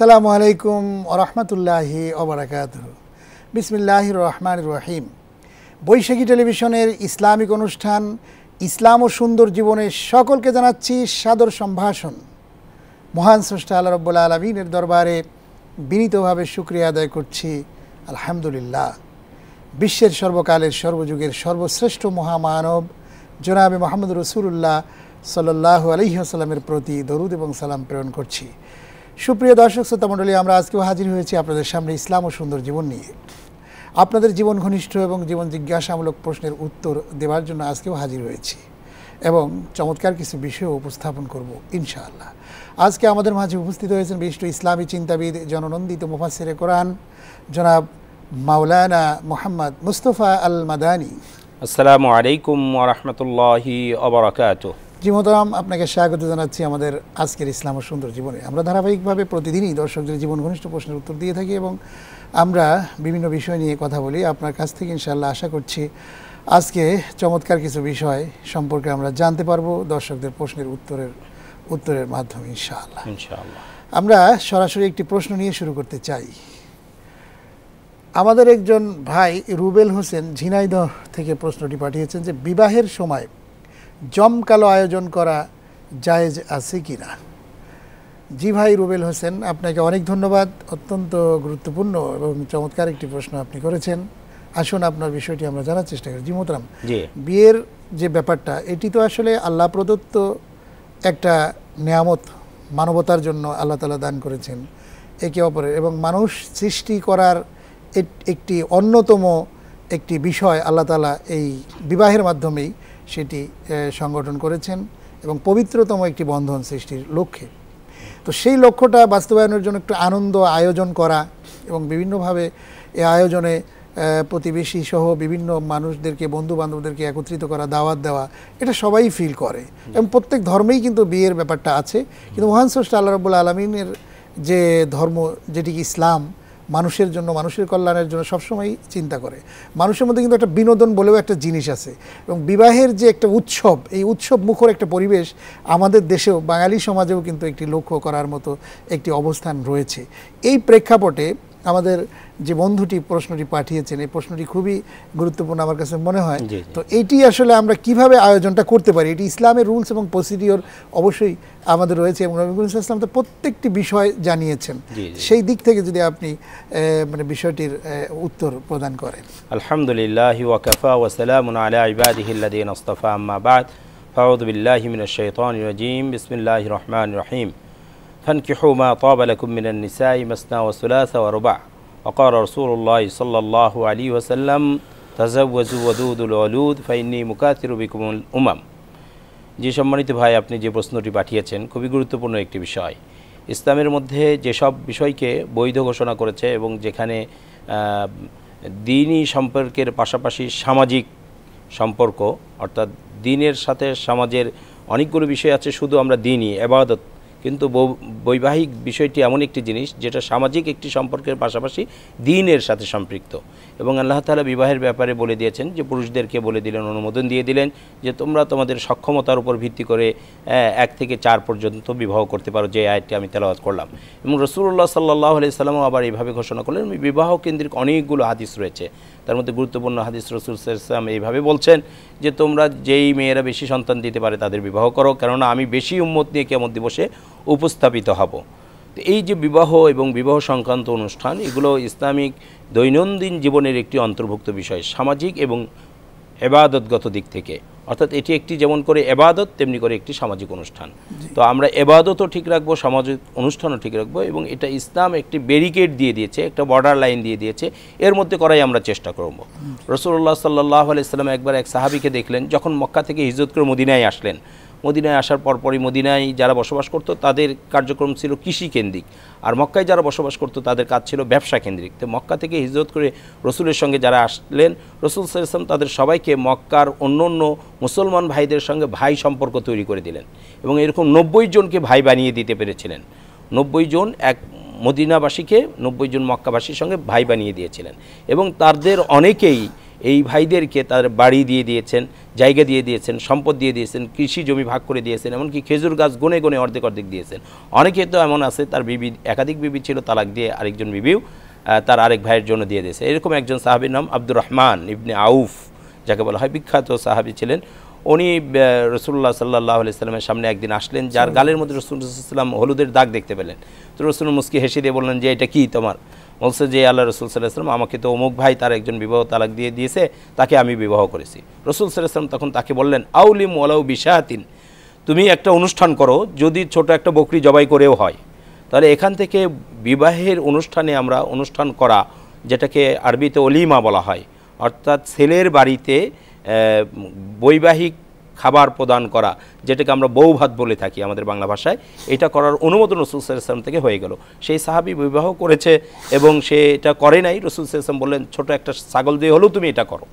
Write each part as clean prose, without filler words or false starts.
আসসালামু আলাইকুম ওয়া রাহমাতুল্লাহি ওয়া বারাকাতুহু। বিসমিল্লাহির রহমানির রহিম। বৈশাখী টেলিভিশনের ইসলামিক অনুষ্ঠান ইসলাম ও সুন্দর জীবনে সকলকে জানাচ্ছি সাদর সম্ভাষণ। মহান স্রষ্টা আল্লাহ রাব্বুল আলামিনের দরবারে বিনীতভাবে শুকরিয়া আদায় করছি, আলহামদুলিল্লাহ। বিশ্বের সর্বকালের সর্বযুগের সর্বশ্রেষ্ঠ মহামানব জনাবে মুহাম্মদ রাসূলুল্লাহ সাল্লাল্লাহু আলাইহি ওয়াসাল্লামের প্রতি দরুদ এবং সালাম প্রেরণ করছি। সুপ্রিয় দর্শক শ্রোতা মণ্ডলী, আমরা আজকেও হাজির হয়েছি আপনাদের সামনে ইসলাম ও সুন্দর জীবন নিয়ে। আপনাদের জীবন ঘনিষ্ঠ এবং জীবন জিজ্ঞাসামূলক প্রশ্নের উত্তর দেওয়ার জন্য আজকেও হাজির হয়েছি এবং চমৎকার কিছু বিষয় উপস্থাপন করব ইনশাআল্লাহ। আজকে আমাদের মাঝে উপস্থিত হয়েছেন বিশিষ্ট ইসলামী চিন্তাবিদ, জননন্দিত মুফাসসিরে কোরআন জনাব মাওলানা মুহাম্মদ মুস্তাফা আল মাদানী। আসসালামু আলাইকুম ওয়া রাহমাতুল্লাহি ওয়া বারাকাতুহু। জি মোহতারাম, আপনাকে স্বাগত জানাচ্ছি আমাদের আজকের ইসলাম ও সুন্দর জীবনে। আমরা ধারাবাহিকভাবে প্রতিদিনই দর্শকদের জীবন ঘনিষ্ঠ প্রশ্নের উত্তর দিয়ে থাকি এবং আমরা বিভিন্ন বিষয় নিয়ে কথা বলি। আপনার কাছ থেকে ইনশাআল্লাহ আশা করছি আজকে চমৎকার কিছু বিষয় সম্পর্কে আমরা জানতে পারবো দর্শকদের প্রশ্নের উত্তরের মাধ্যমে ইনশাআল্লাহ। আমরা সরাসরি একটি প্রশ্ন নিয়ে শুরু করতে চাই। আমাদের একজন ভাই রুবেল হোসেন ঝিনাইদহ থেকে প্রশ্নটি পাঠিয়েছেন যে বিবাহের সময় জমকালো আয়োজন করা জায়েজ আছে কি না। জি ভাই রুবেল হোসেন, আপনাকে অনেক ধন্যবাদ। অত্যন্ত গুরুত্বপূর্ণ এবং চমৎকার একটি প্রশ্ন আপনি করেছেন। আসুন আপনার বিষয়টি আমরা জানার চেষ্টা করি। জি মোহতারাম, বিয়ের যে ব্যাপারটা, এটি তো আসলে আল্লাহ প্রদত্ত একটা নেয়ামত, মানবতার জন্য আল্লাহ তাআলা দান করেছেন একে অপরের, এবং মানুষ সৃষ্টি করার একটি অন্যতম একটি বিষয় আল্লাহ তাআলা এই বিবাহের মাধ্যমেই সেটি সংগঠন করেছেন এবং পবিত্রতম একটি বন্ধন সৃষ্টির লক্ষ্যে। তো সেই লক্ষ্যটা বাস্তবায়নের জন্য একটু আনন্দ আয়োজন করা এবং বিভিন্নভাবে এই আয়োজনে প্রতিবেশী সহ বিভিন্ন মানুষদেরকে, বন্ধু বান্ধবদেরকে একত্রিত করা, দাওয়াত দেওয়া, এটা সবাই ফিল করে এবং প্রত্যেক ধর্মেই কিন্তু বিয়ের ব্যাপারটা আছে। কিন্তু মহান স্রষ্টা আল্লাহ রাব্বুল আলামিনের যে ধর্ম, যেটি ইসলাম, মানুষের জন্য, মানুষের কল্যাণের জন্য সবসময় চিন্তা করে। মানুষের মধ্যে কিন্তু একটা বিনোদন বলেও একটা জিনিস আছে এবং বিবাহের যে একটা উৎসব, এই উৎসব মুখর একটা পরিবেশ আমাদের দেশেও, বাঙালি সমাজেও কিন্তু একটি লক্ষ্য করার মতো একটি অবস্থান রয়েছে। এই প্রেক্ষাপটে আমাদের যে বন্ধুটি প্রশ্নটি পাঠিয়েছেন, এই প্রশ্নটি খুবই গুরুত্বপূর্ণ আমার কাছে মনে হয়। তো এইটি আসলে আমরা কিভাবে আয়োজনটা করতে পারি, এটি ইসলামের রুলস এবং প্রসিডিওর অবশ্যই আমাদের রয়েছে এবং নবী করিম সাল্লাল্লাহু আলাইহি ওয়াসাল্লাম তো প্রত্যেকটি বিষয় জানিয়েছেন। সেই দিক থেকে যদি আপনি মানে বিষয়টির উত্তর প্রদান করেন। আলহামদুলিল্লাহ ওয়া কাফা ওয়া সালামুন আলা ইবাদিহিল্লাযীনা ইসতাফা, আম্মা বা'দ, ফাউযু বিল্লাহি মিনাশ শাইতানির রাজীম, বিসমিল্লাহির রহমানির রহিম। ফানকিহু মা তাবা লাকুম মিনান নিসাই মাসনা ওয়া সুলাসা ওয়া রুবা'। وقال رسول الله صلى الله عليه وسلم تزوجوا ودود الولود فإني مكاثر بكم الأمم। যে সম্মানিত ভাই, আপনি যে প্রশ্নটি পাঠিয়েছেন খুবই গুরুত্বপূর্ণ একটি বিষয়। ইসলামের মধ্যে যেসব বিষয়কে বৈধ ঘোষণা করেছে এবং যেখানে দ্বীনি সম্পর্কের পাশাপাশি সামাজিক সম্পর্ক, অর্থাৎ দ্বীনের সাথে সমাজের অনেকগুলো বিষয় আছে, শুধু আমরা দ্বীনি ইবাদত, কিন্তু বৈবাহিক বিষয়টি এমন একটি জিনিস যেটা সামাজিক একটি সম্পর্কের পাশাপাশি দ্বীনের সাথে সম্পৃক্ত। এবং আল্লাহ তাআলা বিবাহের ব্যাপারে বলে দিয়েছেন যে পুরুষদেরকে বলে দিলেন, অনুমোদন দিয়ে দিলেন যে তোমরা তোমাদের সক্ষমতার উপর ভিত্তি করে 1 থেকে 4 পর্যন্ত বিবাহ করতে পারো, যে আয়াতটি আমি তেলাওয়াত করলাম। এবং রাসূলুল্লাহ সাল্লাল্লাহু আলাইহি সাল্লামও আবার এইভাবে ঘোষণা করলেন। বিবাহ কেন্দ্রিক অনেকগুলো হাদিস রয়েছে, তার মধ্যে গুরুত্বপূর্ণ হাদিস রাসূল সাল্লাল্লাহু আলাইহি ওয়াসাল্লাম এইভাবে বলছেন যে তোমরা যেই মেয়েরা বেশি সন্তান দিতে পারে তাদের বিবাহ করো, কেননা আমি বেশি উম্মত নিয়ে কিয়ামত দিবসে উপস্থাপিত হব। তো এই যে বিবাহ এবং বিবাহ সংক্রান্ত অনুষ্ঠান, এগুলো ইসলামিক দৈনন্দিন জীবনের একটি অন্তর্ভুক্ত বিষয়, সামাজিক এবং ইবাদতগত দিক থেকে। অর্থাৎ এটি একটি যেমন করে ইবাদত, তেমনি করে একটি সামাজিক অনুষ্ঠান। তো আমরা ইবাদতও ঠিক রাখবো, সামাজিক অনুষ্ঠানও ঠিক রাখবো, এবং এটা ইসলাম একটি ব্যারিকেড দিয়ে দিয়েছে, একটা বর্ডার লাইন দিয়ে দিয়েছে, এর মধ্যে করাই আমরা চেষ্টা করব। রাসূলুল্লাহ সাল্লাল্লাহু আলাইহি সাল্লাম একবার এক সাহাবীকে দেখলেন, যখন মক্কা থেকে হিজরত করে মদিনায় আসলেন। মদিনায় আসার পরপরই মদিনায় যারা বসবাস করত তাদের কার্যক্রম ছিল কৃষিকেন্দ্রিক, আর মক্কায় যারা বসবাস করত তাদের কাজ ছিল ব্যবসা কেন্দ্রিক। তো মক্কা থেকে হিজরত করে রসুলের সঙ্গে যারা আসলেন, রসুল সাল্লাল্লাহু আলাইহি ওয়াসাল্লাম তাদের সবাইকে মক্কার অন্য মুসলমান ভাইদের সঙ্গে ভাই সম্পর্ক তৈরি করে দিলেন এবং এরকম 90 জনকে ভাই বানিয়ে দিতে পেরেছিলেন। 90 জন এক মদিনাবাসীকে 90 জন মক্কাবাসীর সঙ্গে ভাই বানিয়ে দিয়েছিলেন এবং তাদের অনেকেই এই ভাইদেরকে তার বাড়ি দিয়ে দিয়েছেন, জায়গা দিয়ে দিয়েছেন, সম্পদ দিয়ে দিয়েছেন, কৃষি জমি ভাগ করে দিয়েছেন, এমনকি খেজুর গাছ গুনে গুনে অর্ধেক অর্ধেক দিয়েছেন। অনেকে তো এমন আছে তার বিবি, একাধিক বিবি ছিল, তালাক দিয়ে আরেকজন বিবিও তার আরেক ভাইয়ের জন্য দিয়ে দিয়েছে। এরকম একজন সাহাবীর নাম আব্দুর রহমান ইবনে আউফ, যাকে বলা হয় বিখ্যাত সাহাবী ছিলেন। উনি রসুল্লাহ সাল্লাহ আলি সাল্লামের সামনে একদিন আসলেন, যার গালের মধ্যে রসুল্লাহ সাল্লাম হলুদের দাগ দেখতে পেলেন। তো রসুল মুস্কি হেসে দিয়ে বললেন যে এটা কি তোমার? বলছে যে আল্লাহ রসুল সাল্লাহ সাল্লাম, আমাকে তো অমুক ভাই তার একজন বিবাহ তালাক দিয়ে দিয়েছে, তাকে আমি বিবাহ করেছি। রসুল সাল্লাহ সাল্লাম তখন তাকে বললেন আউলিম ওয়ালাউ বিশাহাতিন, তুমি একটা অনুষ্ঠান করো, যদি ছোট একটা বকরি জবাই করেও হয়। তাহলে এখান থেকে বিবাহের অনুষ্ঠানে আমরা অনুষ্ঠান করা, যেটাকে আরবিতে অলিমা বলা হয়, অর্থাৎ ছেলের বাড়িতে বৈবাহিক খাবার প্রদান করা, যেটাকে আমরা বউ ভাত বলে থাকি আমাদের বাংলা ভাষায়, এটা করার অনুমোদন রসুল সাল্লাল্লাহু আলাইহি ওয়াসাল্লাম থেকে হয়ে গেল। সেই সাহাবী বিবাহ করেছে এবং সে এটা করে নাই, রসুল সাল্লাল্লাহু আলাইহি ওয়াসাল্লাম বললেন ছোট একটা ছাগল দিয়ে হলেও তুমি এটা করো,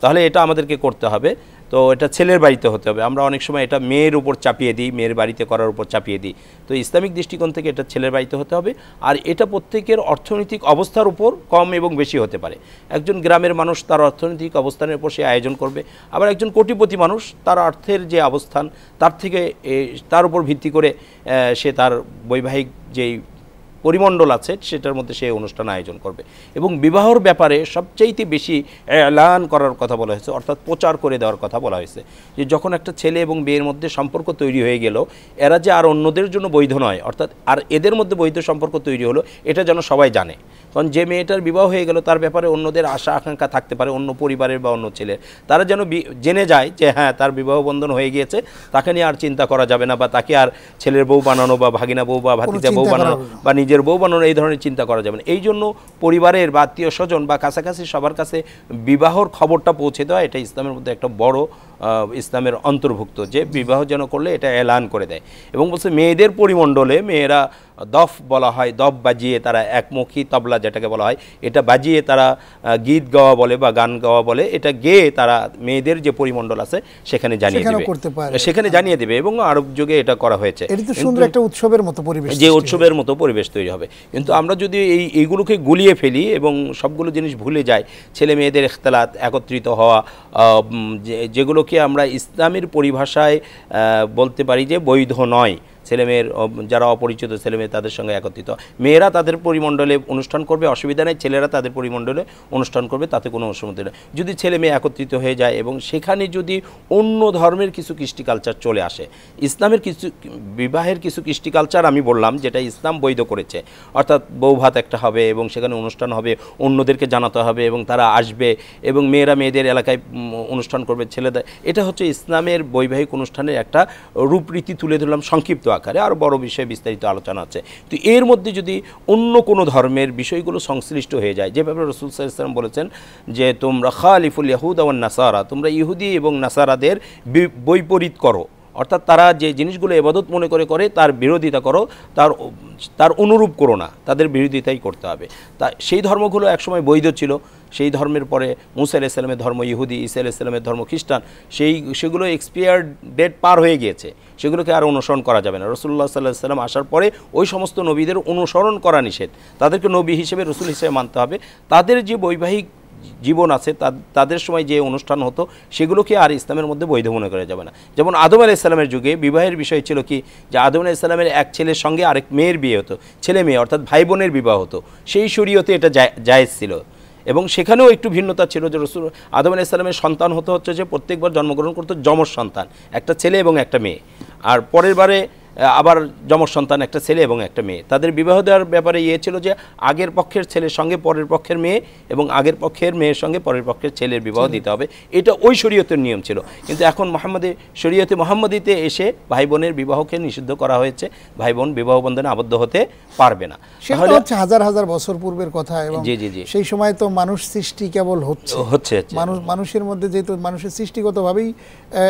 তাহলে এটা আমাদেরকে করতে হবে। তো এটা ছেলের বাড়িতে হতে হবে। আমরা অনেক সময় এটা মেয়ের উপর চাপিয়ে দিই, মেয়ের বাড়িতে করার উপর চাপিয়ে দিই। তো ইসলামিক দৃষ্টিকোণ থেকে এটা ছেলের বাড়িতে হতে হবে। আর এটা প্রত্যেকের অর্থনৈতিক অবস্থার উপর কম এবং বেশি হতে পারে। একজন গ্রামের মানুষ তার অর্থনৈতিক অবস্থানের উপর সে আয়োজন করবে, আবার একজন কোটিপতি মানুষ তার অর্থের যে অবস্থান তার থেকে তার উপর ভিত্তি করে সে তার বৈবাহিক যেই পরিমণ্ডল আছে সেটার মধ্যে সে অনুষ্ঠান আয়োজন করবে। এবং বিবাহর ব্যাপারে সবচাইতে বেশি এলান করার কথা বলা হয়েছে, অর্থাৎ প্রচার করে দেওয়ার কথা বলা হয়েছে, যে যখন একটা ছেলে এবং মেয়ের মধ্যে সম্পর্ক তৈরি হয়ে গেল, এরা যে আর অন্যদের জন্য বৈধ নয়, অর্থাৎ আর এদের মধ্যে বৈধ সম্পর্ক তৈরি হলো, এটা যেন সবাই জানে। কারণ যে মেয়েটার বিবাহ হয়ে গেল তার ব্যাপারে অন্যদের আশা আকাঙ্ক্ষা থাকতে পারে, অন্য পরিবারের বা অন্য ছেলের, তারা যেন জেনে যায় যে হ্যাঁ তার বিবাহ বন্ধন হয়ে গিয়েছে, তাকে নিয়ে আর চিন্তা করা যাবে না, বা তাকে আর ছেলের বউ বানানো বা ভাগিনা বউ বা ভাতিজা বউ বানানো বা নিজের বউ বানানো এই ধরনের চিন্তা করা যাবে না। এই জন্য পরিবারের বা আত্মীয় স্বজন বা কাছাকাছি সবার কাছে বিবাহর খবরটা পৌঁছে দেওয়া, এটা ইসলামের মধ্যে একটা বড় ইসলামের অন্তর্ভুক্ত, যে বিবাহ যেন করলে এটা এলান করে দেয়। এবং বলছে মেয়েদের পরিমণ্ডলে মেয়েরা দফ বলা হয়, দফ বাজিয়ে তারা একমুখী তবলা যেটাকে বলা হয়, এটা বাজিয়ে তারা গীত গাওয়া বলে বা গান গাওয়া বলে, এটা গেয়ে তারা মেয়েদের যে পরিমণ্ডল আছে সেখানে জানিয়ে দেবে, সেখানে জানিয়ে দেবে। এবং আরব যুগে এটা করা হয়েছে, সুন্দর একটা উৎসবের মতো পরিবেশ, যে উৎসবের মতো পরিবেশ তৈরি হবে। কিন্তু আমরা যদি এইগুলোকে গুলিয়ে ফেলি এবং সবগুলো জিনিস ভুলে যাই, ছেলে মেয়েদের ইখতিলাত, একত্রিত হওয়া, যেগুলোকে আমরা ইসলামের পরিভাষায় বলতে পারি যে বৈধ নয়, ছেলেমেয়ের যারা অপরিচিত ছেলেমেয়ে তাদের সঙ্গে একত্রিত, মেয়েরা তাদের পরিমণ্ডলে অনুষ্ঠান করবে, অসুবিধা নেই, ছেলেরা তাদের পরিমণ্ডলে অনুষ্ঠান করবে, তাতে কোনো অসুবিধা নেই। যদি ছেলে মেয়ে একত্রিত হয়ে যায় এবং সেখানে যদি অন্য ধর্মের কিছু কৃষ্টি কালচার চলে আসে, ইসলামের কিছু বিবাহের কিছু কৃষ্টি কালচার আমি বললাম যেটা ইসলাম বৈধ করেছে, অর্থাৎ বউ ভাত একটা হবে এবং সেখানে অনুষ্ঠান হবে, অন্যদেরকে জানাতে হবে এবং তারা আসবে, এবং মেয়েরা মেয়েদের এলাকায় অনুষ্ঠান করবে, ছেলেদের, এটা হচ্ছে ইসলামের বৈবাহিক অনুষ্ঠানের একটা রূপরীতি তুলে ধরলাম সংক্ষিপ্ত আকারে। আরও বড় বিষয়ে বিস্তারিত আলোচনা আছে। তো এর মধ্যে যদি অন্য কোনো ধর্মের বিষয়গুলো সংশ্লিষ্ট হয়ে যায়, যে ব্যাপারে রাসূল সাল্লাল্লাহু আলাইহি ওয়াসাল্লাম বলেছেন যে তোমরা খালিফুল ইয়াহুদা ওয়ান নাসারা, তোমরা ইহুদি এবং নাসারাদের বৈপরীত করো, অর্থাৎ তারা যে জিনিসগুলো ইবাদত মনে করে তার বিরোধিতা করো, তার অনুরূপ করো না, তাদের বিরোধিতাই করতে হবে। তা সেই ধর্মগুলো একসময় বৈধ ছিল, সেই ধর্মের পরে মুসা আলাইহিস সালামের ধর্ম ইহুদি, ঈসা আলাইহিস সালামের ধর্ম খ্রিস্টান, সেগুলো এক্সপায়ার ডেট পার হয়ে গিয়েছে, সেগুলোকে আর অনুসরণ করা যাবে না। রাসূলুল্লাহ সাল্লাল্লাহু আলাইহি ওয়াসাল্লাম আসার পরে ওই সমস্ত নবীদের অনুসরণ করা নিষেধ, তাদেরকে নবী হিসেবে, রসুল হিসেবে মানতে হবে। তাদের যে বৈবাহিক জীবন আছে, তাদের সময় যে অনুষ্ঠান হতো সেগুলোকে আর ইসলামের মধ্যে বৈধ মনে করা যাবে না। যেমন আদম আলাইহিস সালামের যুগে বিবাহের বিষয় ছিল কি, যে আদম আলাইহিস সালামের এক ছেলের সঙ্গে আরেক মেয়ের বিয়ে হতো, ছেলে মেয়ে অর্থাৎ ভাই বোনের বিবাহ হতো, সেই শরীয়তে এটা জায়েজ ছিল। এবং সেখানেও একটু ভিন্নতা ছিল, যে রসুল আদম আলাইহিস সালামের সন্তান হচ্ছে যে প্রত্যেকবার জন্মগ্রহণ করতো যমজ সন্তান, একটা ছেলে এবং একটা মেয়ে, আর পরের বারে আবার যমজ সন্তান একটা ছেলে এবং একটা মেয়ে। তাদের বিবাহ দেওয়ার ব্যাপারে ছিল যে আগের পক্ষের ছেলের সঙ্গে পরের পক্ষের মেয়ে এবং আগের পক্ষের মেয়ের সঙ্গে পরের পক্ষের ছেলের বিবাহ দিতে হবে, এটা ওই শরীয়তের নিয়ম ছিল। কিন্তু এখন শরীয়তে মুহাম্মাদিতে এসে ভাই বোনের বিবাহকে নিষিদ্ধ করা হয়েছে, ভাই বোন বিবাহ বন্ধনে আবদ্ধ হতে পারবে না। সেটা হচ্ছে হাজার হাজার বছর পূর্বের কথা, এবং সেই সময় তো মানুষ সৃষ্টি কেবল হচ্ছে মানুষের মধ্যে, যেহেতু মানুষের সৃষ্টিগতভাবেই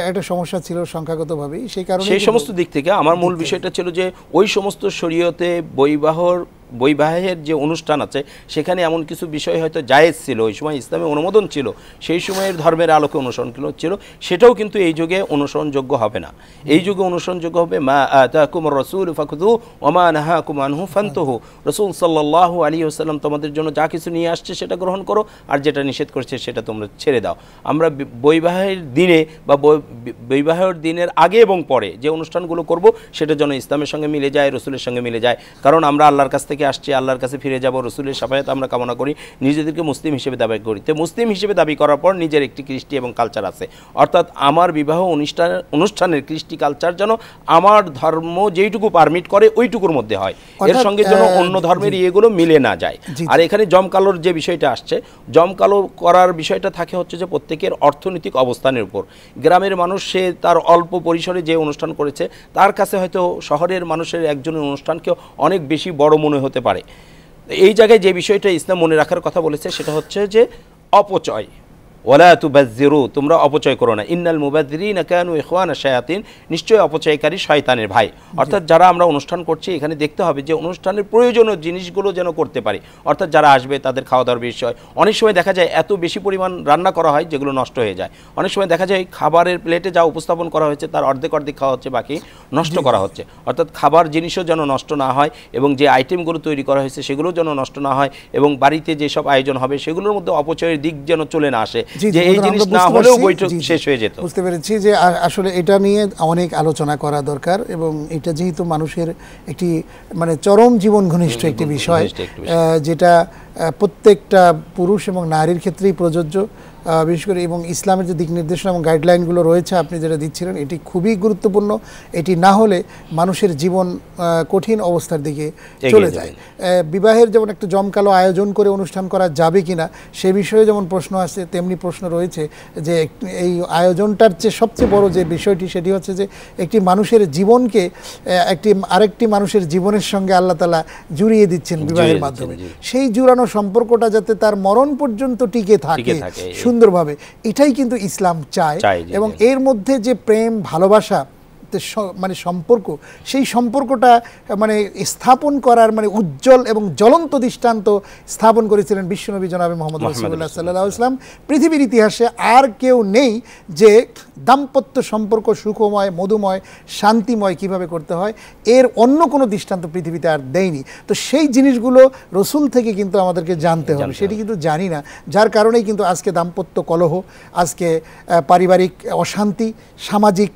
একটা সমস্যা ছিল, সংখ্যাগতভাবেই, সেই কারণে সেই সমস্ত দিক থেকে আমার মূল বিষয়টা ছিল যে ওই সমস্ত শরীয়তে বৈবাহর বৈবাহের যে অনুষ্ঠান আছে সেখানে এমন কিছু বিষয় হয়তো জায়েজ ছিল, ওই সময় ইসলামে অনুমোদন ছিল, সেই সময়ের ধর্মের আলোকে অনুসরণ ছিল, সেটাও কিন্তু এই যুগে অনুসরণযোগ্য হবে না। এই যুগে অনুসরণযোগ্য হবে মা আতাকুমুর রাসূল ফাখুযু ওয়া মা নাহাকুম আনহু ফানতাহু। রাসূল সাল্লাল্লাহু আলাইহি ওয়াসাল্লাম তোমাদের জন্য যা কিছু নিয়ে আসছে সেটা গ্রহণ করো, আর যেটা নিষেধ করছে সেটা তোমরা ছেড়ে দাও। আমরা বৈবাহের দিনে বা বৈবাহের দিনের আগে এবং পরে যে অনুষ্ঠানগুলো করব সেটা যেন ইসলামের সঙ্গে মিলে যায়, রসুলের সঙ্গে মিলে যায়। কারণ আমরা আল্লাহর কাছ থেকে আসছি, আল্লাহর কাছে ফিরে যাব, রসুলের শাফায়াত আমরা কামনা করি, নিজেদেরকে মুসলিম হিসেবে দাবি করি। তো মুসলিম হিসেবে দাবি করার পর নিজের একটি কৃষ্টি এবং কালচার আছে, অর্থাৎ আমার বিবাহ অনুষ্ঠানের কৃষ্টি কালচার যেন আমার ধর্ম যেইটুকু পারমিট করে ওইটুকুর মধ্যে হয়, এর সঙ্গে যেন অন্য ধর্মের ইয়েগুলো মিলে না যায়। আর এখানে জমকালোর যে বিষয়টা আসছে, জমকালো করার বিষয়টা থাকে হচ্ছে যে প্রত্যেকের অর্থনৈতিক অবস্থানের উপর। গ্রামের মানুষ সে তার অল্প পরিসরে যে অনুষ্ঠান করেছে, তার কাছে হয়তো শহরের মানুষের একজনের অনুষ্ঠানকে অনেক বেশি বড় মনে হতে পারে। এই জায়গায় যে বিষয়টা ইসলাম মনে রাখার কথা বলেছে সেটা হচ্ছে যে অপচয়। ওয়ালা তুবাজ্জিরু, তোমরা অপচয় করো না। ইন্নাল মুবাজ্জিরিনা কানু ইখওয়ানা শায়াতিন, নিশ্চয়ই অপচয়কারী শয়তানের ভাই। অর্থাৎ যারা আমরা অনুষ্ঠান করছি এখানে দেখতে হবে যে অনুষ্ঠানের প্রয়োজনীয় জিনিসগুলো যেন করতে পারি, অর্থাৎ যারা আসবে তাদের খাওয়া দাওয়ার বিষয়। অনেক সময় দেখা যায় এত বেশি পরিমাণ রান্না করা হয় যেগুলো নষ্ট হয়ে যায়। অনেক সময় দেখা যায় খাবারের প্লেটে যা উপস্থাপন করা হয়েছে তার অর্ধেক খাওয়া হচ্ছে, বাকি নষ্ট করা হচ্ছে। অর্থাৎ খাবার জিনিসও যেন নষ্ট না হয় এবং যে আইটেমগুলো তৈরি করা হয়েছে সেগুলো যেন নষ্ট না হয়, এবং বাড়িতে যেসব আয়োজন হবে সেগুলোর মধ্যে অপচয়ের দিক যেন চলে না আসে, যে এই জিনিস না হলেও বৈঠক শেষ হয়ে যেত। বুঝতে পেরেছি যে আসলে এটা নিয়ে অনেক আলোচনা করা দরকার, এবং এটা যেহেতু মানুষের একটি মানে চরম জীবন ঘনিষ্ঠ একটি বিষয়, যেটা প্রত্যেকটা পুরুষ এবং নারীর ক্ষেত্রেই প্রযোজ্য বিশেষ করে, এবং ইসলামের যে দিক নির্দেশনা এবং গাইডলাইনগুলো রয়েছে আপনি যেটা দিচ্ছিলেন এটি খুবই গুরুত্বপূর্ণ। এটি না হলে মানুষের জীবন কঠিন অবস্থার দিকে চলে যায়। বিবাহের যেমন একটা জমকালো আয়োজন করে অনুষ্ঠান করা যাবে কিনা সে বিষয়ে যেমন প্রশ্ন আছে, তেমনি প্রশ্ন রয়েছে যে এই আয়োজনটার চেয়ে সবচেয়ে বড় যে বিষয়টি সেটি হচ্ছে যে একটি মানুষের জীবনকে আরেকটি মানুষের জীবনের সঙ্গে আল্লাহ তাআলা জুড়িয়ে দিচ্ছেন বিবাহের মাধ্যমে। সেই জুড়ানো সম্পর্কটা যাতে তার মরণ পর্যন্ত টিকে থাকে সুন্দরভাবে, এটাই কিন্তু ইসলাম চায়। এবং এর মধ্যে যে প্রেম ভালোবাসা মানে সম্পর্ক, সেই সম্পর্কটা মানে স্থাপন করার মানে উজ্জ্বল এবং জ্বলন্ত দৃষ্টান্ত স্থাপন করেছিলেন বিশ্বনবী জনাবে মুহাম্মদ রাসূলুল্লাহ সাল্লাল্লাহু আলাইহি ওয়াসাল্লাম। পৃথিবীর ইতিহাসে আর কেউ নেই যে দাম্পত্য সম্পর্ক সুখময়, মধুময়, শান্তিময় কিভাবে করতে হয় এর অন্য কোনো দৃষ্টান্ত পৃথিবীতে আর দেয়নি। তো সেই জিনিসগুলো রসুল থেকে কিন্তু আমাদেরকে জানতে হবে, সেটি কিন্তু জানি না, যার কারণেই কিন্তু আজকে দাম্পত্য কলহ, আজকে পারিবারিক অশান্তি, সামাজিক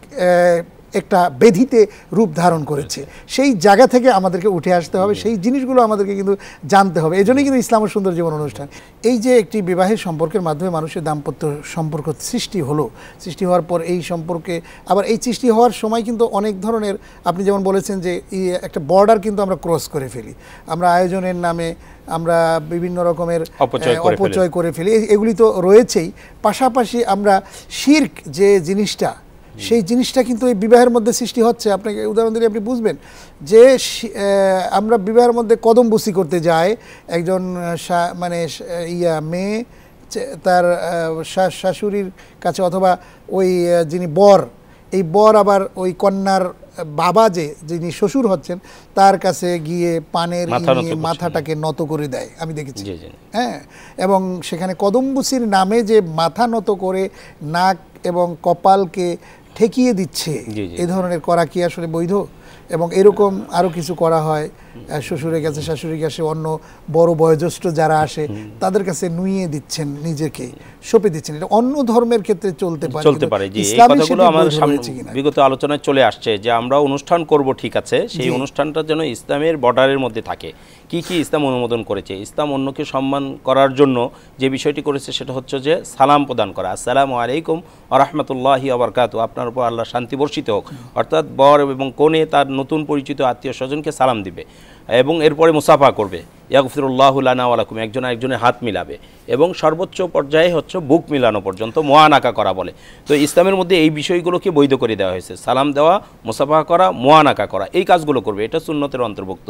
একটা বেধিতে রূপ ধারণ করেছে। সেই জায়গা থেকে আমাদেরকে উঠে আসতে হবে, সেই জিনিসগুলো আমাদেরকে কিন্তু জানতে হবে। এই জন্যই কিন্তু ইসলামের সুন্দর জীবন অনুষ্ঠান। এই যে একটি বিবাহের সম্পর্কের মাধ্যমে মানুষের দাম্পত্য সম্পর্ক সৃষ্টি হলো, সৃষ্টি হওয়ার পর এই সম্পর্কে আবার এই সৃষ্টি হওয়ার সময় কিন্তু অনেক ধরনের, আপনি যেমন বলেছেন যে একটা বর্ডার কিন্তু আমরা ক্রস করে ফেলি, আমরা আয়োজনের নামে আমরা বিভিন্ন রকমের অপচয় করে ফেলি, এগুলি তো রয়েছেই। পাশাপাশি আমরা শিরক যে জিনিসটা, সেই জিনিসটা কিন্তু এই বিবাহের মধ্যে সৃষ্টি হচ্ছে। আপনাকে উদাহরণ দিলে আপনি বুঝবেন যে আমরা বিবাহের মধ্যে কদম বুসি করতে যাই, একজন মানে মেয়ে তার শাশুড়ির কাছে, অথবা ওই যিনি বর, এই বর আবার ওই কন্যার বাবা যিনি শ্বশুর হচ্ছেন তার কাছে গিয়ে পানের মাথাটাকে নত করে দেয়, আমি দেখেছি। হ্যাঁ, এবং সেখানে কদমবুসির নামে যে মাথা নত করে নাক এবং কপালকে ঠেকিয়ে দিচ্ছে, এ ধরনের করা কি আসলে বৈধ? এবং এরকম আরও কিছু করা হয়, শ্বশুরের কাছে, শাশুড়ির কাছে, অন্য বড় বয়োজ্যেষ্ঠ যারা আসে তাদের কাছে নুইয়ে দিচ্ছেন, নিজেকে সঁপে দিচ্ছেন। এটা অন্য ধর্মের ক্ষেত্রে চলতে পারে। যে এই কথাগুলো আমাদের বিগত আলোচনায় চলে আসছে যে আমরা অনুষ্ঠান করব, ঠিক আছে, সেই অনুষ্ঠানটা যেন ইসলামের বর্ডারের মধ্যে থাকে। কি কি ইসলাম অনুমোদন করেছে? ইসলাম অন্যকে সম্মান করার জন্য যে বিষয়টি করেছে সেটা হচ্ছে যে সালাম প্রদান করা, আসসালামু আলাইকুম ওয়া রাহমাতুল্লাহি ওয়া বারাকাতুহু, আপনার উপর আল্লাহর শান্তি বর্ষিত হোক। অর্থাৎ বর এবং কনে তার নতুন পরিচিত আত্মীয় স্বজনকে সালাম দিবে এবং এরপরে মুসাফা করবে, ইয়াগফিরুল্লাহু লানা ওয়া লাকুম, একজন আরেকজনের হাত মিলাবে, এবং সর্বোচ্চ পর্যায়ে হচ্ছে বুক মিলানো পর্যন্ত মুআনাকা করা বলে। তো ইসলামের মধ্যে এই বিষয়গুলোকে বৈধ করে দেওয়া হয়েছে, সালাম দেওয়া, মুসাফা করা, মুআনাকা করা, এই কাজগুলো করবে, এটা সুন্নতের অন্তর্ভুক্ত।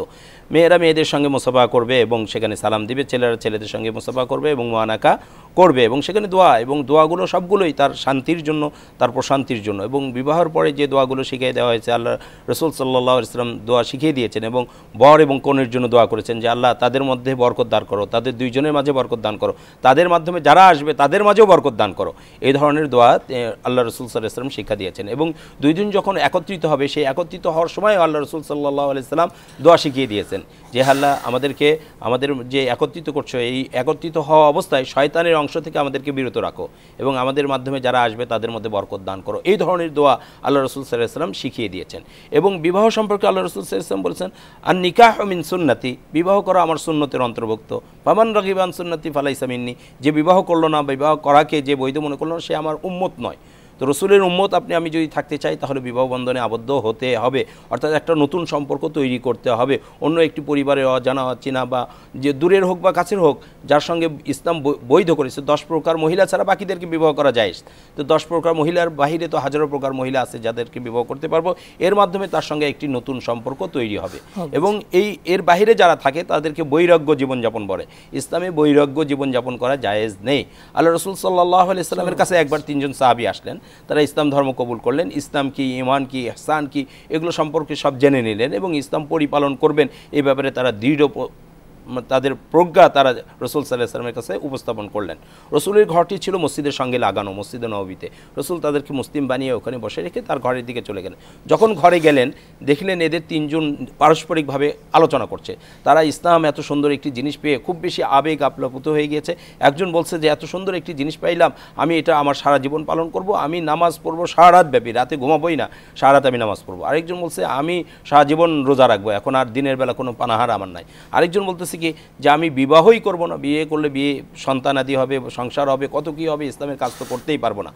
মেয়েরা মেয়েদের সঙ্গে মুসাফা করবে এবং সেখানে সালাম দিবে, ছেলেরা ছেলেদের সঙ্গে মুসাফা করবে এবং মুআনাকা করবে এবং সেখানে দোয়া এবং দোয়াগুলো সবগুলোই তার শান্তির জন্য, তার প্রশান্তির জন্য। এবং বিবাহের পরে যে দোয়াগুলো শিখিয়ে দেওয়া হয়েছে, আল্লাহ রসুল সাল্লাল্লাহু আলাইহি ওয়াসাল্লাম দোয়া শিখিয়ে দিয়েছেন এবং বর এবং কনের জন্য দোয়া করেছেন যে আল্লাহ তাদের মধ্যে বরকত দান করো, তাদের দুইজনের মাঝে বরকত দান করো, তাদের মাধ্যমে যারা আসবে তাদের মাঝেও বরকত দান করো। এই ধরনের দোয়া আল্লাহ রসুল সাল্লাল্লাহু আলাইহি ওয়াসাল্লাম শিক্ষা দিয়েছেন। এবং দুইজন যখন একত্রিত হবে, সেই একত্রিত হওয়ার সময় আল্লাহ রসুল সাল্লাল্লাহু আলাইহি ওয়াসাল্লাম দোয়া শিখিয়ে দিয়েছেন যে আল্লাহ আমাদেরকে, আমাদের যে একত্রিত করছো, এই একত্রিত হওয়া অবস্থায় শয়তানের অংশ থেকে আমাদেরকে বিরত রাখো এবং আমাদের মাধ্যমে যারা আসবে তাদের মধ্যে বরকত দান করো। এই ধরনের দোয়া আল্লাহ রসুল সাল্লাল্লাহু আলাইহি ওয়াসাল্লাম শিখিয়ে দিয়েছেন। এবং বিবাহ সম্পর্কে আল্লাহ রসুল সাল্লাল্লাহু আলাইহি ওয়াসাল্লাম বলেছেন, আর নিকাহ মিন সুন্নতি, বিবাহ করা আমার সুন্নতের অন্তর্ভুক্ত। ফামান রাগিবা আন সুন্নতি ফালাইসা মিন্নি, যে বিবাহ করলো না, বিবাহ করাকে যে বৈধ মনে করলো না, সে আমার উম্মত নয়। তো রসুলের উম্মত আমি যদি থাকতে চাই তাহলে বিবাহ বন্ধনে আবদ্ধ হতে হবে, অর্থাৎ একটা নতুন সম্পর্ক তৈরি করতে হবে অন্য একটি পরিবারের অজানা অচেনা বা যে দূরের হোক বা কাছের হোক, যার সঙ্গে ইসলাম বৈধ করেছে। 10 প্রকার মহিলা ছাড়া বাকিদেরকে বিবাহ করা যায়। তো 10 প্রকার মহিলার বাহিরে তো হাজারো প্রকার মহিলা আছে যাদেরকে বিবাহ করতে পারবো। এর মাধ্যমে তার সঙ্গে একটি নতুন সম্পর্ক তৈরি হবে। এবং এর বাহিরে যারা থাকে তাদেরকে বৈরাগ্য জীবনযাপন বলে। ইসলামে বৈরাগ্য জীবনযাপন করা জায়েজ নেই। আল্লাহ রসুল সাল্লাল্লাহু আলাইহি ওয়াসাল্লামের কাছে একবার 3 জন সাহাবী আসলেন, তারা ইসলাম ধর্ম কবুল করলেন। ইসলাম কি, ঈমান কি, ইহসান কি, এগুলো সম্পর্কে সব জেনে নিলেন এবং ইসলাম পরিপালন করবেন এই ব্যাপারে তারা দৃঢ় তাদের প্রজ্ঞা তারা রসুল সাল্লাল্লাহু আলাইহি ওয়াসাল্লামের কাছে উপস্থাপন করলেন। রসুলের ঘরটি ছিল মসজিদের সঙ্গে লাগানো, মসজিদে নববীতে। রসুল তাদেরকে মুসলিম বানিয়ে ওখানে বসে রেখে তার ঘরের দিকে চলে গেলেন। যখন ঘরে গেলেন দেখলেন এদের 3 জন পারস্পরিকভাবে আলোচনা করছে। তারা ইসলাম এত সুন্দর একটি জিনিস পেয়ে খুব বেশি আবেগ আপ্লাপুত হয়ে গিয়েছে। একজন বলছে যে এত সুন্দর একটি জিনিস পাইলাম, আমি এটা আমার সারা জীবন পালন করব, আমি নামাজ পড়বো সারা রাত ব্যাপী, রাতে ঘুমাবোই না, সারা রাত আমি নামাজ পড়বো। আরেকজন বলছে আমি সারা জীবন রোজা রাখবো, এখন আর দিনের বেলা কোনো পানাহার আমার নাই। আরেকজন বলতেছে কি যে আমি বিবাহই করব না, বিয়ে করলে বিয়ে সন্তানাদি হবে, সংসার হবে, কত কি হবে, ইসলামের কাজ তো করতেই পারবো না।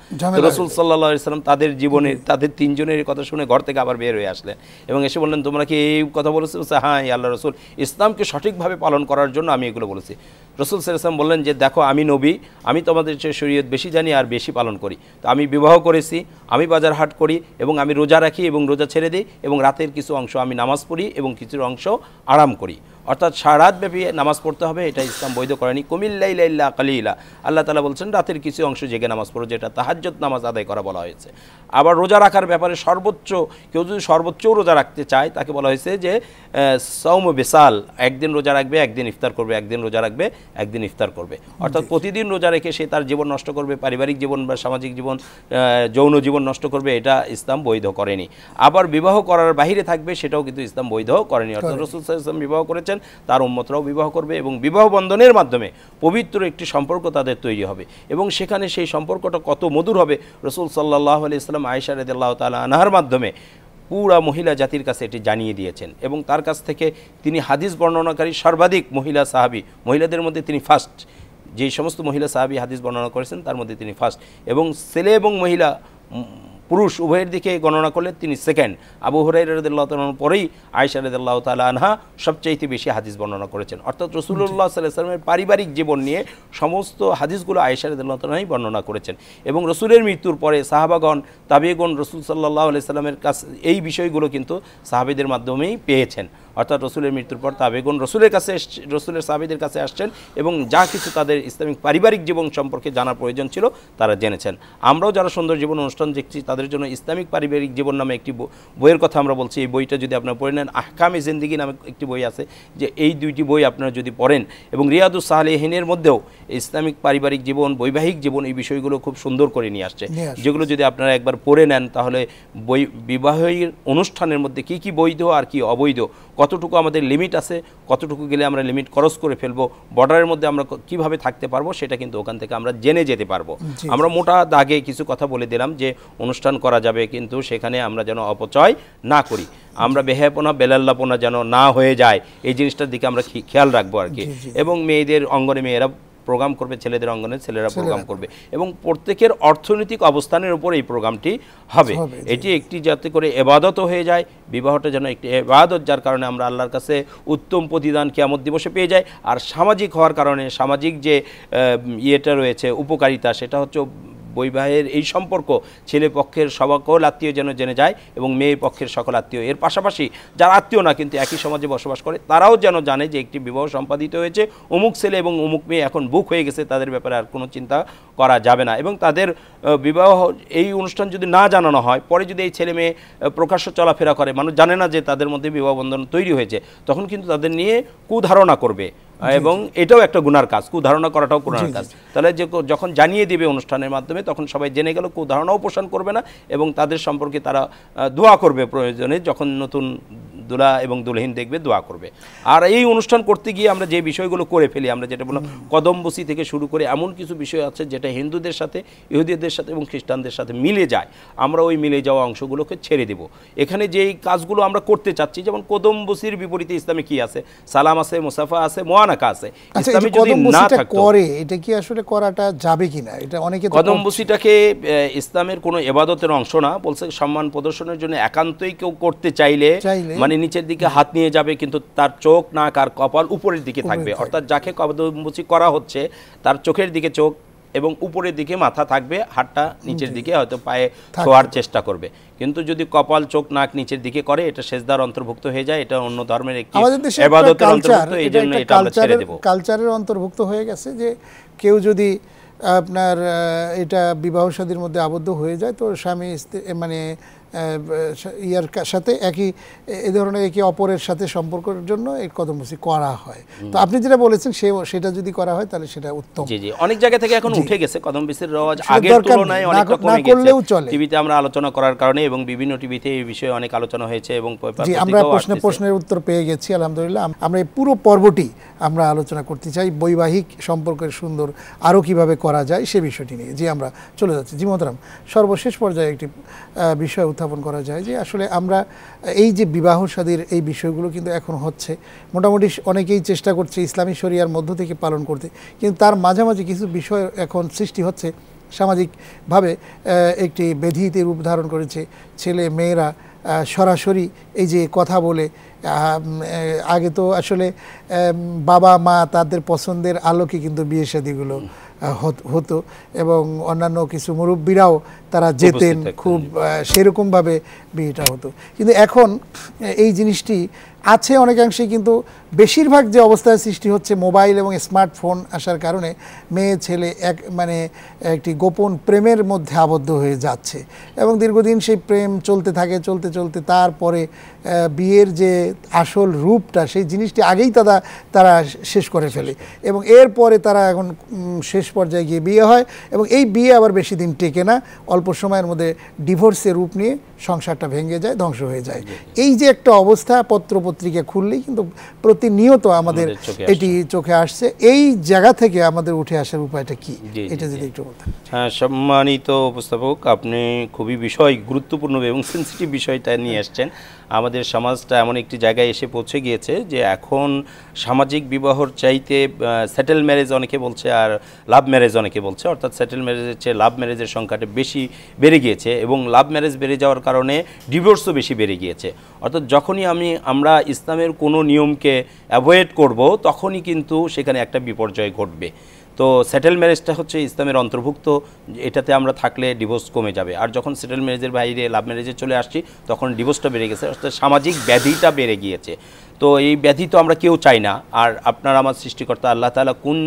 রাসূল সাল্লাল্লাহু আলাইহি ওয়াসাল্লাম তাদের জীবনের তাদের 3 জনের কথা শুনে ঘর থেকে আবার বের হয়ে আসলেন এবং এসে বললেন তোমরা কি এই কথা বলেছো? হ্যাঁ আল্লাহ রসুল, ইসলামকে সঠিকভাবে পালন করার জন্য আমি এগুলো বলেছি। রাসূল সাল্লাল্লাহু আলাইহি ওয়াসাল্লাম বললেন যে দেখো আমি নবী, আমি তোমাদের চেয়ে শরীয়ত বেশি জানি আর বেশি পালন করি। তো আমি বিবাহ করেছি, আমি বাজার হাট করি এবং আমি রোজা রাখি এবং রোজা ছেড়ে দিই এবং রাতের কিছু অংশ আমি নামাজ পড়ি এবং কিছু অংশ আরাম করি। অর্থাৎ সারা রাত ব্যাপী নামাজ পড়তে হবে, এটা ইসলাম বৈধ করেনি। কুমিল লাইলা ইল্লা কালিলা, আল্লাহ তাআলা বলছেন রাতের কিছু অংশ জেগে নামাজ পড়ো, যেটা তাহাজ্জুদ নামাজ আদায় করা বলা হয়েছে। আবার রোজা রাখার ব্যাপারে সর্বোচ্চ, কেউ যদি সর্বোচ্চ রোজা রাখতে চায় তাকে বলা হয়েছে যে সওম বিসাল, একদিন রোজা রাখবে একদিন ইফতার করবে, একদিন রোজা রাখবে একদিন ইফতার করবে। অর্থাৎ প্রতিদিন রোজা রেখে সে তার জীবন নষ্ট করবে, পারিবারিক জীবন বা সামাজিক জীবন, যৌন জীবন নষ্ট করবে, এটা ইসলাম বৈধ করেনি। আবার বিবাহ করার বাহিরে থাকবে, সেটাও কিন্তু ইসলাম বৈধ করেনি। অর্থাৎ রাসূল সাল্লাল্লাহু আলাইহি ওয়াসাল্লাম বিবাহ করেছেন, তার উম্মতরাও বিবাহ করবে এবং বিবাহ বন্ধনের মাধ্যমে পবিত্র একটি সম্পর্ক তাদের তৈরি হবে এবং সেখানে সেই সম্পর্কটা কত মধুর হবে। রাসূল সাল্লাল্লাহু আলাইহি ওয়াসাল্লাম আয়েশা রাদিয়াল্লাহু তাআলা আনহার মাধ্যমে পুরা মহিলা জাতির কাছে এটি জানিয়ে দিয়েছেন এবং তার কাছ থেকে তিনি হাদিস বর্ণনাকারী সর্বাধিক মহিলা সাহাবী, মহিলাদের মধ্যে তিনি ফার্স্ট। যে সমস্ত মহিলা সাহাবী হাদিস বর্ণনা করেছেন তার মধ্যে তিনি ফার্স্ট এবং ছেলে এবং মহিলা পুরুষ উভয়ের দিকে গণনা করলে তিনি সেকেন্ড। আবু হুরায়রা রাদিয়াল্লাহু তাআলার পরেই আয়েশা রাদিয়াল্লাহু তাআলা আনহা সবচেয়ে বেশি হাদিস বর্ণনা করেছেন। অর্থাৎ রাসূলুল্লাহ সাল্লাল্লাহু আলাইহি ওয়াসাল্লামের পারিবারিক জীবন নিয়ে সমস্ত হাদিসগুলো আয়েশা রাদিয়াল্লাহু তাআলাই বর্ণনা করেছেন এবং রসুলের মৃত্যুর পরে সাহাবাগণ, তাবিঈগণ রসুল সাল্লাল্লাহু আলাইহি ওয়াসাল্লামের কাছে এই বিষয়গুলো কিন্তু সাহাবীদের মাধ্যমেই পেয়েছেন। অর্থাৎ রসুলের মৃত্যুর পর তাবিঈগণ রসুলের কাছে, রসুলের সাহাবীদের কাছে আসছেন এবং যা কিছু তাদের ইসলামিক পারিবারিক জীবন সম্পর্কে জানার প্রয়োজন ছিল তারা জেনেছেন। আমরাও যারা সুন্দর জীবন অনুষ্ঠান দেখছি তাদের জন্য ইসলামিক পারিবারিক জীবন নামে একটি বইয়ের কথা আমরা বলছি। এই বইটা যদি আপনারা পড়ে নেন, আহকামে জিন্দেগি নামে একটি বই আছে, যে এই 2টি বই আপনারা যদি পড়েন এবং রিয়াদুস সালেহিনের মধ্যেও ইসলামিক পারিবারিক জীবন, বৈবাহিক জীবন, এই বিষয়গুলো খুব সুন্দর করে নিয়ে আসছে, যেগুলো যদি আপনারা একবার পড়ে নেন তাহলে বিবাহের অনুষ্ঠানের মধ্যে কি কি বৈধ আর কি অবৈধ, কতটুকু আমাদের লিমিট আছে, কতটুকু গেলে আমরা লিমিট ক্রস করে ফেলবো, বর্ডারের মধ্যে আমরা কিভাবে থাকতে পারবো, সেটা কিন্তু ওখান থেকে আমরা জেনে যেতে পারবো। আমরা মোটা দাগে কিছু কথা বলে দিলাম যে অনুষ্ঠান করা যাবে, কিন্তু সেখানে আমরা যেন অপচয় না করি, আমরা বেহায়াপনা বেলাল্লাপনা যেন না হয়ে যায়, এই জিনিসটার দিকে আমরা খেয়াল রাখবো আর কি। এবং মেয়েদের অঙ্গনে মেয়েরা প্রোগ্রাম করবে, ছেলেদের অঙ্গনে ছেলেরা প্রোগ্রাম করবে এবং প্রত্যেকের অর্থনৈতিক অবস্থানের উপর এই প্রোগ্রামটি হবে। এটি একটি যাতে করে ইবাদতও হয়ে যায়, বিবাহটা যেন একটি ইবাদত, যার কারণে আমরা আল্লাহর কাছে উত্তম প্রতিদান কিয়ামত দিবসে পেয়ে যাই। আর সামাজিক হওয়ার কারণে সামাজিক যে ইয়েটা রয়েছে উপকারিতা, সেটা হচ্ছে বৈবাহের এই সম্পর্ক ছেলে পক্ষের সকল আত্মীয় যেন জেনে যায় এবং মেয়ে পক্ষের সকল আত্মীয়, এর পাশাপাশি যারা আত্মীয় না কিন্তু একই সমাজে বসবাস করে তারাও যেন জানে যে একটি বিবাহ সম্পাদিত হয়েছে, অমুক ছেলে এবং অমুক মেয়ে এখন বুক হয়ে গেছে, তাদের ব্যাপারে আর কোনো চিন্তা করা যাবে না। এবং তাদের বিবাহ এই অনুষ্ঠান যদি না জানানো হয়, পরে যদি এই ছেলে মেয়ে প্রকাশ্য চলাফেরা করে, মানুষ জানে না যে তাদের মধ্যে বিবাহ বন্ধন তৈরি হয়েছে, তখন কিন্তু তাদের নিয়ে কুধারণা করবে এবং এটাও একটা গুনার কাজ, কুধারণা করাটাও গুনার কাজ। তাহলে যে যখন জানিয়ে দিবে অনুষ্ঠানের মাধ্যমে, তখন সবাই জেনে গেল, কুধারণাও পোষণ করবে না এবং তাদের সম্পর্কে তারা দোয়া করবে, প্রয়োজনে যখন নতুন দুলা এবং দুলহিন দেখবে দোয়া করবে। আর এই অনুষ্ঠান করতে গিয়ে আমরা যে বিষয়গুলো করে ফেলি, আমরা যেটা বললাম কদমবসি থেকে শুরু করে এমন কিছু বিষয় আছে যেটা হিন্দুদের সাথে, ইহুদিদের সাথে এবং খ্রিস্টানদের সাথে মিলে যায়, আমরা ওই মিলে যাওয়া অংশগুলোকে ছেড়ে দেব। এখানে যেই কাজগুলো আমরা করতে চাচ্ছি, যেমন কদমবসির বিপরীতে ইসলামে কি আছে? সালাম আছে, মুসাফা আছে, মোয়ানাকা আছে। ইসলামে যদি না থাকতো, এটা কি আসলে করাটা যাবে কিনা, এটা অনেকে কদমবসিটাকে ইসলামের কোনো ইবাদতের অংশ না, বলছে সম্মান প্রদর্শনের জন্য একান্তই কেউ করতে চাইলে মানে নিচের দিকে হাত নিয়ে যাবে, কিন্তু তার চোখ, নাক আর কপাল উপরের দিকে থাকবে। অর্থাৎ যাকে কদমবসি করা হচ্ছে তার চোখের দিকে চোখ এবং উপরের দিকে মাথা থাকবে, হাতটা নিচের দিকে হয়তো পায়ে ছোঁয়ার চেষ্টা করবে। কিন্তু যদি কপাল, চোখ, নাক নিচের দিকে করে, এটা সেজদার অন্তর্ভুক্ত হয়ে যায়, এটা অন্য ধর্মের একটি ইবাদতের অন্তর্ভুক্ত, এই জন্য এটা আমরা ছেড়ে দেব। কালচারের অন্তর্ভুক্ত হয়ে গেছে যে কেউ যদি আপনার এটা বিবাহ শাদীর মধ্যে আবদ্ধ হয়ে যায়, তো স্বামী মানে ইয়ার সাথে একই এই ধরনের একে অপরের সাথে সম্পর্কের জন্য এই কদমবসি করা হয়। তো আপনি যেটা বলেছেন সেটা যদি করা হয় তাহলে সেটা উত্তম। জি জি, অনেক জায়গা থেকে এখন উঠে গেছে কদমবসির রওয়াজ, আগের তুলনায় অনেকটা কমে গেছে। টিভিতে আমরা আলোচনা করার কারণে এবং বিভিন্ন টিভিতে এই বিষয়ে অনেক আলোচনা হয়েছে এবং আমরা প্রশ্নের উত্তর পেয়ে গেছি আলহামদুলিল্লাহ। আমরা এই পুরো পর্বটি আমরা আলোচনা করতে চাই বৈবাহিক সম্পর্কের সুন্দর আরও কিভাবে করা যায় সে বিষয়টি নিয়ে। জি, আমরা চলে যাচ্ছি। জি মোহতারাম, সর্বশেষ পর্যায়ে একটি বিষয় উত্থাপন করা যায় যে আসলে আমরা এই যে বিবাহ শাদীর এই বিষয়গুলো কিন্তু এখন হচ্ছে, মোটামুটি অনেকেই চেষ্টা করছে ইসলামী শরিয়ার মধ্য থেকে পালন করতে, কিন্তু তার মাঝামাঝি কিছু বিষয় এখন সৃষ্টি হচ্ছে, সামাজিকভাবে একটি ব্যাধিতে রূপ ধারণ করেছে। ছেলে মেয়েরা সরাসরি এই যে কথা বলে, আগে তো আসলে বাবা মা তাদের পছন্দের আলোকে কিন্তু বিয়ে শাদীগুলো হতো এবং অন্যান্য কিছু মুরব্বীরাও তারা যেতেন, খুব সেরকমভাবে বিয়েটা হতো। কিন্তু এখন এই জিনিসটি আছে অনেকাংশে, কিন্তু বেশিরভাগ যে অবস্থায় সৃষ্টি হচ্ছে মোবাইল এবং স্মার্টফোন আসার কারণে মেয়ে ছেলে মানে একটি গোপন প্রেমের মধ্যে আবদ্ধ হয়ে যাচ্ছে এবং দীর্ঘদিন সেই প্রেম চলতে থাকে, চলতে চলতে তারপরে বিয়ের যে আসল রূপটা, সেই জিনিসটি আগেই তারা শেষ করে ফেলে এবং এরপরে তারা এখন শেষ পর্যায়ে গিয়ে বিয়ে হয় এবং এই বিয়ে আবার বেশি দিন টেকে না, অল্প সময়ের মধ্যে ডিভোর্সের রূপ নিয়ে সংসারটা ভেঙে যায়, ধ্বংস হয়ে যায়। এই যে একটা অবস্থা পত্রপত্রিকা খুললেই কিন্তু প্রতিনিয়ত আমাদের এটি চোখে আসছে। এই জায়গা থেকে আমাদের উঠে আসার উপায়টা কি, এটা যদি একটু বলতেন। হ্যাঁ, সম্মানিত উপস্থাপক, আপনি খুবই গুরুত্বপূর্ণ এবং সেন্সিটিভ বিষয়টা নিয়ে আসছেন। আমাদের সমাজটা এমন একটি জায়গায় এসে পৌঁছে গিয়েছে যে এখন সামাজিক বিবাহর চাইতে সেটেল ম্যারেজ অনেকে বলছে আর লাভ ম্যারেজ অনেকে বলছে, অর্থাৎ সেটেল ম্যারেজের চেয়ে লাভ ম্যারেজের সংখ্যাটা বেশি বেড়ে গিয়েছে এবং লাভ ম্যারেজ বেড়ে যাওয়ার কারণে ডিভোর্সও বেশি বেড়ে গিয়েছে। অর্থাৎ যখনই আমরা ইসলামের কোনো নিয়মকে অ্যাভয়েড করব, তখনই কিন্তু সেখানে একটা বিপর্যয় ঘটবে। তো সেটেল ম্যারেজটা হচ্ছে ইসলামের অন্তর্ভুক্ত, এটাতে আমরা থাকলে ডিভোর্স কমে যাবে। আর যখন সেটেল ম্যারেজের বাইরে লাভ ম্যারেজে চলে আসছি, তখন ডিভোর্সটা বেড়ে গেছে, অর্থাৎ সামাজিক ব্যাধিটা বেড়ে গিয়েছে। তো এই ব্যাধি তো আমরা কেউ চাই না। আর আপনার আমার সৃষ্টিকর্তা আল্লাহ তাআলা কোন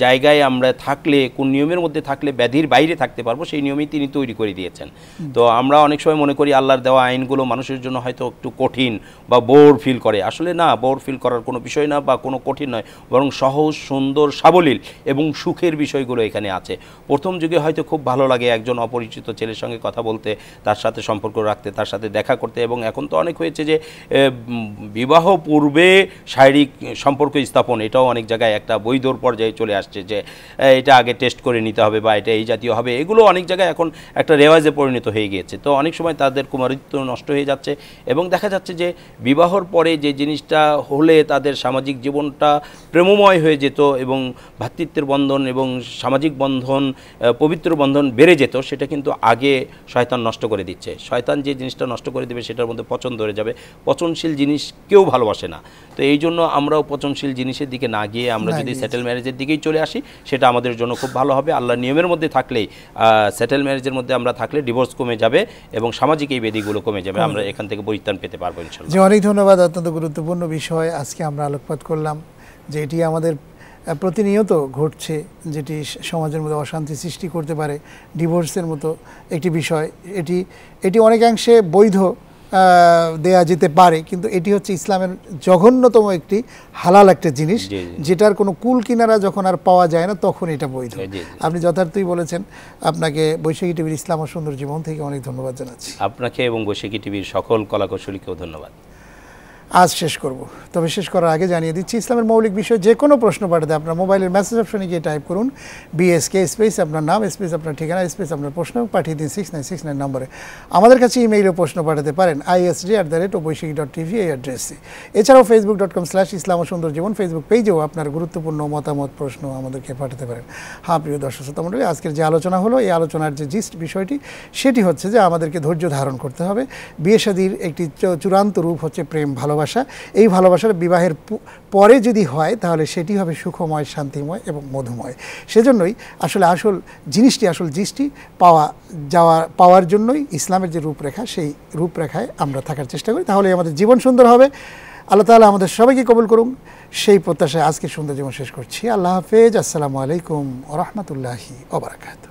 জায়গায় আমরা থাকলে, কোন নিয়মের মধ্যে থাকলে ব্যাধির বাইরে থাকতে পারবো, সেই নিয়মই তিনি তৈরি করে দিয়েছেন। তো আমরা অনেক সময় মনে করি আল্লাহর দেওয়া আইনগুলো মানুষের জন্য হয়তো একটু কঠিন বা বোর ফিল করে। আসলে না, বোর ফিল করার কোনো বিষয় না বা কোনো কঠিন নয়, বরং সহজ, সুন্দর, সাবলীল এবং সুখের বিষয়গুলো এখানে আছে। প্রথম যুগে হয়তো খুব ভালো লাগে একজন অপরিচিত ছেলের সঙ্গে কথা বলতে, তার সাথে সম্পর্ক রাখতে, তার সাথে দেখা করতে, এবং এখন তো অনেক হয়েছে যে বিবাহ পূর্বে শারীরিক সম্পর্ক স্থাপন, এটাও অনেক জায়গায় একটা বৈধর পর্যায়ে চলে আসছে যে এটা আগে টেস্ট করে নিতে হবে বা এটা এই জাতীয় হবে, এগুলো অনেক জায়গায় এখন একটা রেওয়াজে পরিণত হয়ে গিয়েছে। তো অনেক সময় তাদের কুমারিত্ব নষ্ট হয়ে যাচ্ছে এবং দেখা যাচ্ছে যে বিবাহর পরে যে জিনিসটা হলে তাদের সামাজিক জীবনটা প্রেমময় হয়ে যেত এবং ভ্রাতৃত্বের বন্ধন এবং সামাজিক বন্ধন, পবিত্র বন্ধন বেড়ে যেত, সেটা কিন্তু আগে শয়তান নষ্ট করে দিচ্ছে। শয়তান যে জিনিসটা নষ্ট করে দেবে সেটার মধ্যে পছন্দ হয়ে যাবে, পচনশীল জিনিস কেউ ভালো ভালোবাসে না। তো এই জন্য আমরাও পচনশীল জিনিসের দিকে না গিয়ে আমরা যদি সেটেল ম্যারেজের দিকেই চলে আসি, সেটা আমাদের জন্য খুব ভালো হবে। আল্লাহর নিয়মের মধ্যে থাকলেই, সেটেল ম্যারেজের মধ্যে আমরা থাকলে ডিভোর্স কমে যাবে এবং সামাজিক এই বেদিগুলো কমে যাবে, আমরা এখান থেকে পরিত্রাণ পেতে পারবো ইনশাআল্লাহ। জি, অনেক ধন্যবাদ। অত্যন্ত গুরুত্বপূর্ণ বিষয় আজকে আমরা আলোকপাত করলাম, যে এটি আমাদের প্রতিনিয়ত ঘটছে, যেটি সমাজের মধ্যে অশান্তি সৃষ্টি করতে পারে, ডিভোর্সের মতো একটি বিষয়। এটি অনেকাংশে বৈধ দেয়া যেতে পারে, কিন্তু এটি হচ্ছে ইসলামের জঘন্যতম একটি হালাল একটা জিনিস, যেটার কোনো কুল কিনারা যখন আর পাওয়া যায় না তখন এটা বৈধ। আপনি যথার্থই বলেছেন। আপনাকে বৈশাখী টিভির ইসলাম ও সুন্দর জীবন থেকে অনেক ধন্যবাদ জানাচ্ছি। আপনাকে এবং বৈশাখী টিভির সকল কলাকৌশলীকেও ধন্যবাদ। আজ শেষ করব, তবে শেষ করার আগে জানিয়ে দিচ্ছি, ইসলামের মৌলিক বিষয় যে কোনো প্রশ্ন পাঠাতে আপনার মোবাইলের মেসেজ অপশনে গিয়ে টাইপ করুন BSK স্পেস আপনার নাম স্পেস আপনার ঠিকানা স্পেস আপনার প্রশ্ন, পাঠিয়ে দিন 6969 নম্বরে। আমাদের কাছে ইমেইলে প্রশ্ন পাঠাতে পারেন isj@বৈশাখী.tv এই অ্যাড্রেসে। এছাড়াও facebook.com/ইসলাম ও সুন্দর জীবন ফেসবুক পেজেও আপনার গুরুত্বপূর্ণ মতামত প্রশ্ন আমাদেরকে পাঠাতে পারেন। হ্যাঁ প্রিয় দর্শক শ্রোতা মণ্ডলী, আজকের যে আলোচনা হলো, এই আলোচনার যে জিস্ট বিষয়টি সেটি হচ্ছে যে আমাদেরকে ধৈর্য ধারণ করতে হবে। বিয়ে শাদীর একটি চূড়ান্ত রূপ হচ্ছে প্রেম ভালোবাসা। এই ভালোবাসার বিবাহের পরে যদি হয় তাহলে সেটি হবে সুখময়, শান্তিময় এবং মধুময়। সেজন্যই আসল জিনিসটি পাওয়ার জন্যই ইসলামের যে রূপরেখা, সেই রূপরেখায় আমরা থাকার চেষ্টা করি, তাহলে আমাদের জীবন সুন্দর হবে। আল্লাহ তাআলা আমাদের সবাইকে কবুল করুন, সেই প্রত্যাশায় আজকের সুন্দর জীবন শেষ করছি। আল্লাহ হাফেজ। আসসালামু আলাইকুম ওয়া রাহমাতুল্লাহি ওয়া বারাকাতুহু।